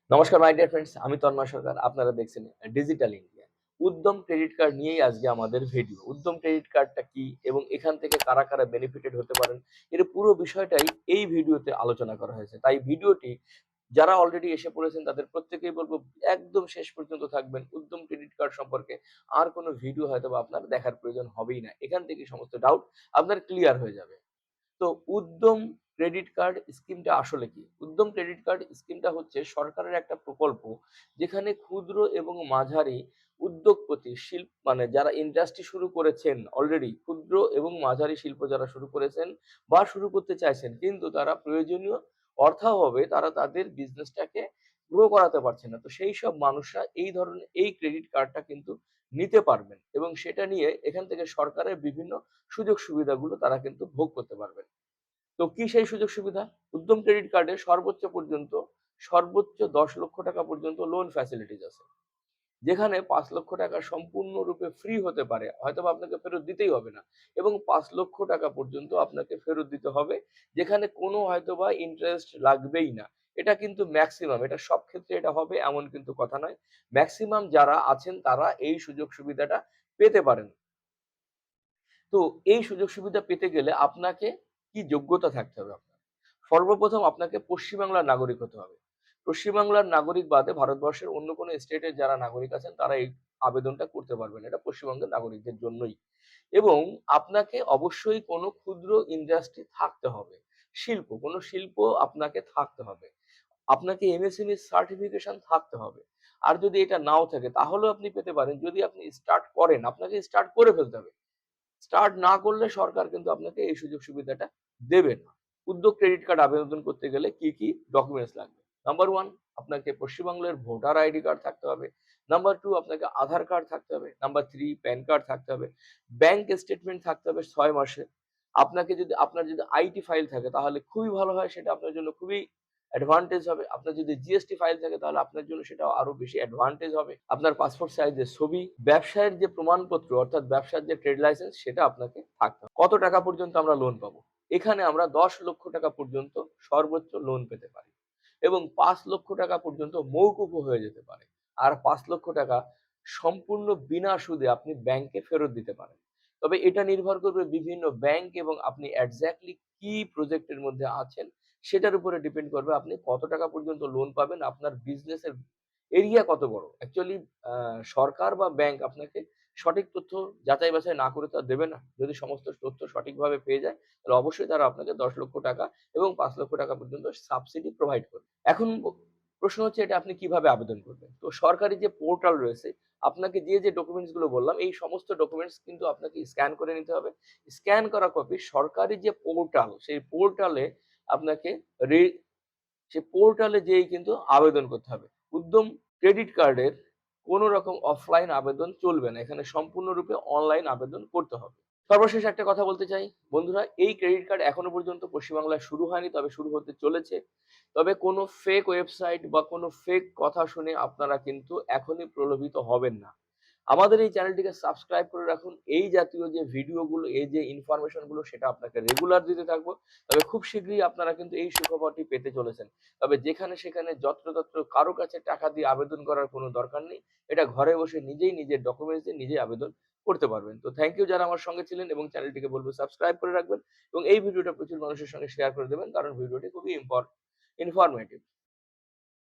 নমস্কার my dear friends, আমি তন্ময় সরকার। আপনারা দেখছেন ডিজিটাল ইন্ডিয়া। উদ্যম ক্রেডিট কার্ড নিয়েই আজকে আমাদের ভিডিও। উদ্যম ক্রেডিট কার্ডটা কি এবং এখান থেকে কারা কারা বেনিফিটেড হতে পারেন, এর পুরো বিষয়টাই এই ভিডিওতে আলোচনা করা হয়েছে। তাই ভিডিওটি যারা অলরেডি এসে পড়েছেন তাদের প্রত্যেকেই বলবো একদম শেষ পর্যন্ত থাকবেন। উদ্যম ক্রেডিট কার্ড সম্পর্কে আর কোনো ভিডিও হয়তোবা আপনার দেখার প্রয়োজন হবেই না। এখান থেকে সমস্ত ডাউট আপনার ক্লিয়ার হয়ে যাবে। তো উদ্যম ক্রেডিট কার্ড স্কিমটা আসলে কি? উদ্যম ক্রেডিট কার্ড স্কিমটা হচ্ছে সরকারের একটা প্রকল্প, যেখানে ক্ষুদ্র এবং মাঝারি উদ্যোগপতি মানে যারা ইন্ডাস্ট্রি শুরু করেছেন অলরেডি, ক্ষুদ্র এবং মাঝারি শিল্প যারা শুরু করেছেন বা শুরু করতে চাইছেন, কিন্তু তারা প্রয়োজনীয় অর্থাভাবে তারা তাদের বিজনেসটাকে গ্রো করাতে পারছেন না। তো সেই সব মানুষরা এই ধরনের এই ক্রেডিট কার্ডটা কিন্তু নিতে পারবেন এবং সেটা নিয়ে এখান থেকে সরকারের বিভিন্ন সুযোগ সুবিধাগুলো তারা কিন্তু ভোগ করতে পারবেন। তো কি সেই সুযোগ সুবিধা? উদ্যম ক্রেডিট কার্ডে সর্বোচ্চ ১০ লক্ষ টাকা পর্যন্ত লোন ফ্যাসিলিটিস আছে। যেখানে ৫ লক্ষ টাকা সম্পূর্ণরূপে ফ্রি হতে পারে। হয়তোবা আপনাকে ফেরত দিতেই হবে না। এবং ৫ লক্ষ টাকা পর্যন্ত আপনাকে ফেরত দিতে হবে। যেখানে কোনো হয়তোবা ইন্টারেস্ট লাগবেই না। এটা কিন্তু ম্যাক্সিমাম। এটা সব ক্ষেত্রে এটা হবে এমন কিন্তু কথা নয়। ম্যাক্সিমাম যারা আছেন তারা এই সুযোগ সুবিধাটা পেতে পারেন। তো এই সুযোগ সুবিধা পেতে গেলে আপনাকে কি যোগ্যতা থাকতে হবে আপনার? সর্বপ্রথম আপনাকে পশ্চিমবাংলার নাগরিক হতে হবে। পশ্চিমবাংলার নাগরিক বাদে ভারতবর্ষের অন্য কোনো স্টেটের যারা নাগরিক আছেন তারা এই আবেদনটা করতে পারবেন। এটা পশ্চিমবঙ্গের নাগরিকদের জন্যই। এবং আপনাকে অবশ্যই কোনো ক্ষুদ্র ইন্ডাস্ট্রি থাকতে হবে। কোনো শিল্প আপনাকে থাকতে হবে। আপনাকে এমএসএমই সার্টিফিকেশন থাকতে হবে। আর যদি এটা নাও থাকে তাহলেও আপনি পেতে পারেন। যদি আপনি স্টার্ট করেন, আপনাকে স্টার্ট করে ফেলতে হবে। স্টার্ট না করলে সরকার কিন্তু আপনাকে এই সুযোগ সুবিধাটা দেবে না। উদ্যোগ ক্রেডিট কার্ড আবেদন করতে গেলে কি ডকুমেন্টস লাগবে? নাম্বার 1, আপনাকে পশ্চিমবাংলার ভোটার আইডি কার্ড থাকতে হবে। নাম্বার 2, আপনাকে আধার কার্ড থাকতে হবে। নাম্বার 3, প্যান কার্ড থাকতে হবে। ব্যাংক স্টেটমেন্ট থাকতে হবে ৬ মাসের। আপনার যদি আইটি ফাইল থাকে তাহলে খুবই ভালো হয়, সেটা আপনার জন্য খুবই অ্যাডভান্টেজ হবে। আপনার যদি জিএসটি ফাইল থাকে তাহলে আপনার জন্য সেটাও আরো বেশি অ্যাডভান্টেজ হবে। আপনার পাসপোর্ট সাইজের ছবি, ব্যবসায়ের যে প্রমাণপত্র অর্থাৎ ব্যবসার যে ট্রেড লাইসেন্স সেটা আপনাকে থাকতে হবে। কত টাকা পর্যন্ত আমরা লোন পাবো? এখানে আমরা ১০ লক্ষ টাকা পর্যন্ত সর্বোচ্চ লোন পেতে পারি এবং ৫ লক্ষ টাকা পর্যন্ত মৌকুফও হয়ে যেতে পারে। আর ৫ লক্ষ টাকা সম্পূর্ণ বিনা সুদে আপনি ব্যাংকে ফেরত দিতে পারেন। তবে এটা নির্ভর করবে বিভিন্ন ব্যাংক এবং আপনি এক্সাক্টলি কি প্রজেক্টের মধ্যে আছেন সেটার উপরে ডিপেন্ড করবে আপনি কত টাকা পর্যন্ত লোন পাবেন, আপনার বিজনেসের এরিয়া কত বড়। অ্যাকচুয়ালি সরকার বা ব্যাংক আপনাকে সঠিক তথ্য যাচাই বাছাই না করে তো আর দেবে না। যদি সমস্ত তথ্য সঠিকভাবে পেয়ে যায় তাহলে অবশ্যই তারা আপনাকে ১০ লক্ষ টাকা এবং ৫ লক্ষ টাকা পর্যন্ত সাবসিডি প্রোভাইড করবে। এখন প্রশ্ন হচ্ছে এটা আপনি কিভাবে আবেদন করবেন? তো সরকারি যে পোর্টাল রয়েছে, আপনাকে যে ডকুমেন্টস গুলো বললাম এই সমস্ত ডকুমেন্টস কিন্তু আপনাকে স্ক্যান করে নিতে হবে। স্ক্যান করা কপি সরকারি যে পোর্টাল, সেই পোর্টালে আপনাকে রে সে পোর্টালে যেয়েই কিন্তু আবেদন করতে হবে। উদ্যম ক্রেডিট কার্ডের কোন রকম অফলাইন আবেদন চলবে না। এখানে সম্পূর্ণরূপে অনলাইন আবেদন করতে হবে। সর্বশেষ একটা কথা বলতে চাই, বন্ধুরা, এই ক্রেডিট কার্ড এখনো পর্যন্ত পশ্চিমবাংলায় শুরু হয়নি, তবে শুরু হতে চলেছে। তবে কোনো ফেক ওয়েবসাইট বা কোনো ফেক কথা শুনে আপনারা কিন্তু এখনই প্রলোভিত হবেন না। আমাদের এই চ্যানেলটিকে সাবস্ক্রাইব করে রাখুন। এই জাতীয় যে ভিডিওগুলো, এই যে ইনফরমেশন গুলো সেটা আপনাকে রেগুলার দিতে থাকবো। তবে খুব শীঘ্রই আপনারা কিন্তু এই সুখবরটি পেতে চলেছেন। তবে যেখানে সেখানে যত্রতত্র কারো কাছে টাকা দিয়ে আবেদন করার কোনো দরকার নেই। এটা ঘরে বসে নিজেই নিজের ডকুমেন্টস দিয়ে নিজেই আবেদন করতে পারবেন। তো থ্যাংক ইউ যারা আমার সঙ্গে ছিলেন এবং চ্যানেলটিকে বলবো সাবস্ক্রাইব করে রাখবেন এবং এই ভিডিওটা প্রচুর মানুষের সঙ্গে শেয়ার করে দেবেন, কারণ ভিডিওটি খুবই ইনফরমেটিভ।